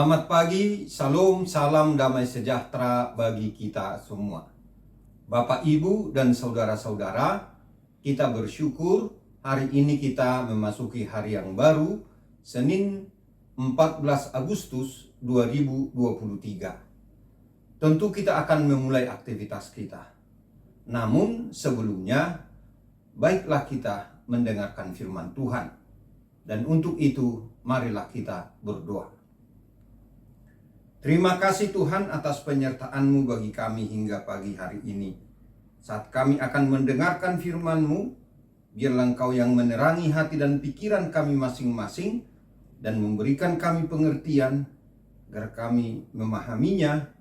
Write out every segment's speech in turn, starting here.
Selamat pagi, salam, salam damai sejahtera bagi kita semua. Bapak, Ibu, dan saudara-saudara, kita bersyukur hari ini kita memasuki hari yang baru, Senin 14 Agustus 2023. Tentu kita akan memulai aktivitas kita. Namun sebelumnya, baiklah kita mendengarkan firman Tuhan. Dan untuk itu, marilah kita berdoa. Terima kasih Tuhan atas penyertaan-Mu bagi kami hingga pagi hari ini. Saat kami akan mendengarkan firman-Mu, biarlah Engkau yang menerangi hati dan pikiran kami masing-masing dan memberikan kami pengertian agar kami memahaminya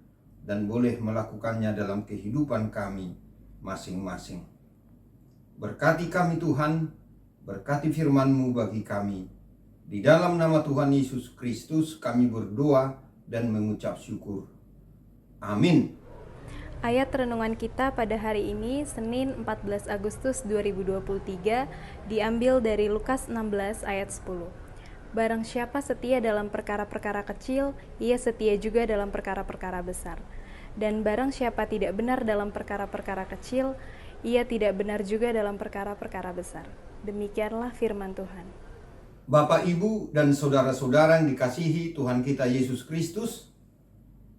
dan boleh melakukannya dalam kehidupan kami masing-masing. Berkati kami Tuhan, berkati firman-Mu bagi kami. Di dalam nama Tuhan Yesus Kristus kami berdoa dan mengucap syukur. Amin. Ayat renungan kita pada hari ini, Senin 14 Agustus 2023, diambil dari Lukas 16 ayat 10. Barang siapa setia dalam perkara-perkara kecil, ia setia juga dalam perkara-perkara besar. Dan barang siapa tidak benar dalam perkara-perkara kecil, ia tidak benar juga dalam perkara-perkara besar. Demikianlah firman Tuhan. Bapak, Ibu, dan saudara-saudara yang dikasihi Tuhan kita Yesus Kristus,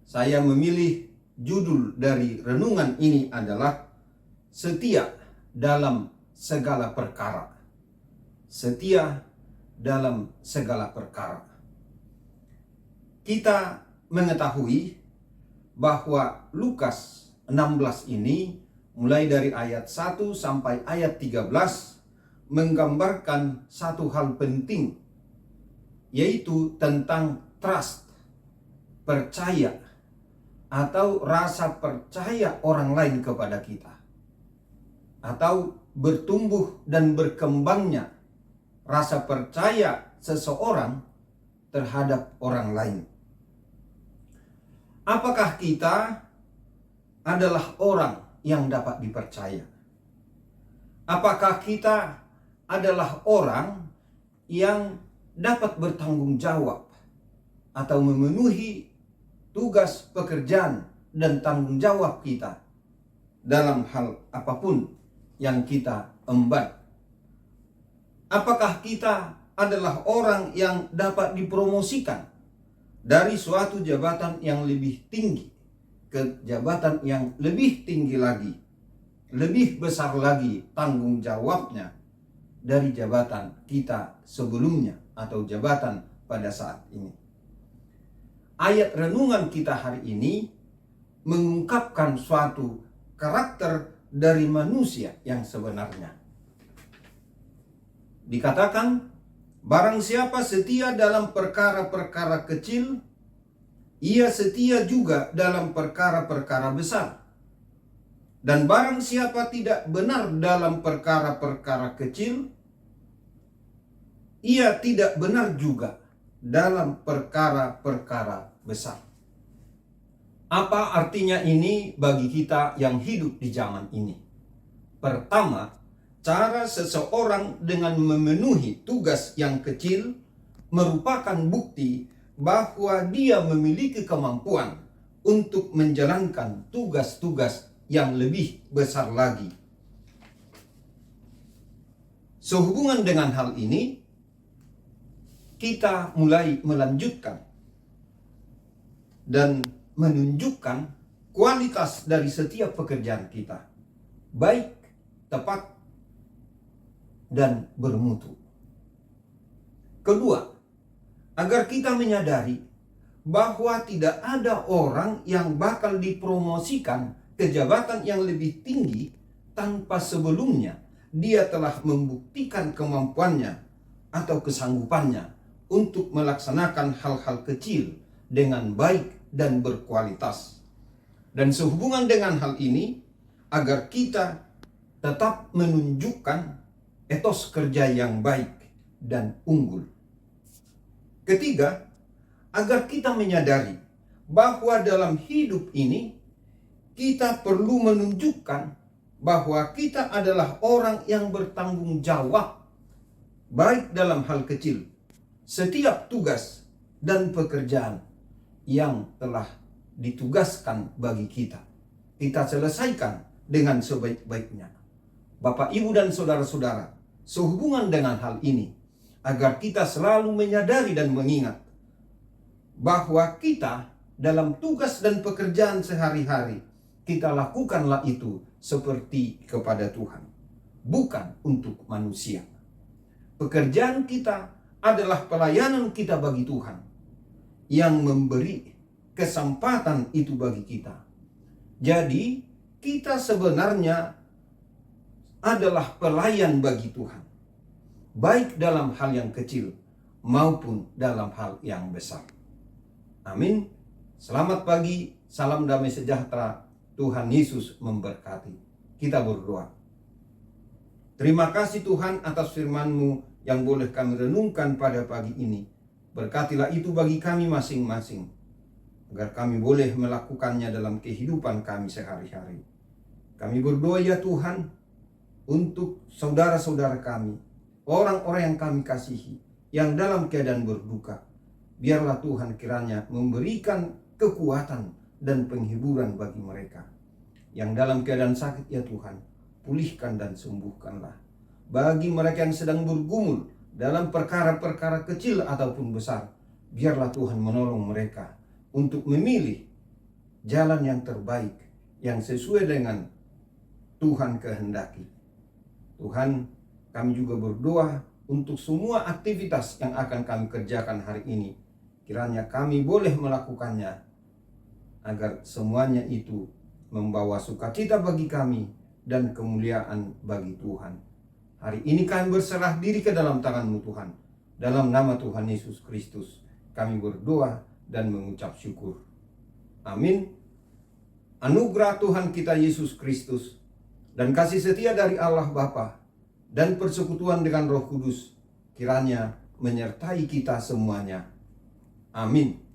saya memilih judul dari renungan ini adalah setia dalam segala perkara. Setia dalam segala perkara. Kita mengetahui bahwa Lukas 16 ini mulai dari ayat 1 sampai ayat 13 menggambarkan satu hal penting, yaitu tentang trust, percaya, atau rasa percaya orang lain kepada kita, atau bertumbuh dan berkembangnya rasa percaya seseorang terhadap orang lain. Apakah kita adalah orang yang dapat dipercaya? Apakah kita adalah orang yang dapat bertanggung jawab atau memenuhi tugas pekerjaan dan tanggung jawab kita dalam hal apapun yang kita emban? Apakah kita adalah orang yang dapat dipromosikan dari suatu jabatan yang lebih tinggi ke jabatan yang lebih tinggi lagi, lebih besar lagi tanggung jawabnya dari jabatan kita sebelumnya atau jabatan pada saat ini? Ayat renungan kita hari ini mengungkapkan suatu karakter dari manusia yang sebenarnya. Dikatakan, barang siapa setia dalam perkara-perkara kecil, ia setia juga dalam perkara-perkara besar. Dan barang siapa tidak benar dalam perkara-perkara kecil, ia tidak benar juga dalam perkara-perkara besar. Apa artinya ini bagi kita yang hidup di zaman ini? Pertama, cara seseorang dengan memenuhi tugas yang kecil merupakan bukti bahwa dia memiliki kemampuan untuk menjalankan tugas-tugas yang lebih besar lagi. Sehubungan dengan hal ini, kita mulai melanjutkan dan menunjukkan kualitas dari setiap pekerjaan kita, baik, tepat, dan bermutu. Kedua, agar kita menyadari bahwa tidak ada orang yang bakal dipromosikan ke jabatan yang lebih tinggi tanpa sebelumnya dia telah membuktikan kemampuannya atau kesanggupannya untuk melaksanakan hal-hal kecil dengan baik dan berkualitas. Dan sehubungan dengan hal ini, agar kita tetap menunjukkan etos kerja yang baik dan unggul. Ketiga, agar kita menyadari bahwa dalam hidup ini kita perlu menunjukkan bahwa kita adalah orang yang bertanggung jawab, baik dalam hal kecil, setiap tugas dan pekerjaan, yang telah ditugaskan bagi kita. Kita selesaikan dengan sebaik-baiknya. Bapak, Ibu, dan saudara-saudara, sehubungan dengan hal ini, agar kita selalu menyadari dan mengingat bahwa kita dalam tugas dan pekerjaan sehari-hari, kita lakukanlah itu seperti kepada Tuhan, bukan untuk manusia. Pekerjaan kita adalah pelayanan kita bagi Tuhan yang memberi kesempatan itu bagi kita. Jadi kita sebenarnya adalah pelayan bagi Tuhan, baik dalam hal yang kecil maupun dalam hal yang besar. Amin. Selamat pagi, salam damai sejahtera. Tuhan Yesus memberkati. Kita berdoa. Terima kasih Tuhan atas firman-Mu yang boleh kami renungkan pada pagi ini. Berkatilah itu bagi kami masing-masing, agar kami boleh melakukannya dalam kehidupan kami sehari-hari. Kami berdoa ya Tuhan, untuk saudara-saudara kami, orang-orang yang kami kasihi, yang dalam keadaan berduka. Biarlah Tuhan kiranya memberikan kekuatan dan penghiburan bagi mereka. Yang dalam keadaan sakit ya Tuhan, pulihkan dan sembuhkanlah. Bagi mereka yang sedang bergumul dalam perkara-perkara kecil ataupun besar, biarlah Tuhan menolong mereka untuk memilih jalan yang terbaik, yang sesuai dengan Tuhan kehendaki. Tuhan, kami juga berdoa untuk semua aktivitas yang akan kami kerjakan hari ini. Kiranya kami boleh melakukannya, agar semuanya itu membawa sukacita bagi kami dan kemuliaan bagi Tuhan. Hari ini kami berserah diri ke dalam tangan-Mu Tuhan. Dalam nama Tuhan Yesus Kristus kami berdoa dan mengucap syukur. Amin. Anugerah Tuhan kita Yesus Kristus dan kasih setia dari Allah Bapa dan persekutuan dengan Roh Kudus kiranya menyertai kita semuanya. Amin.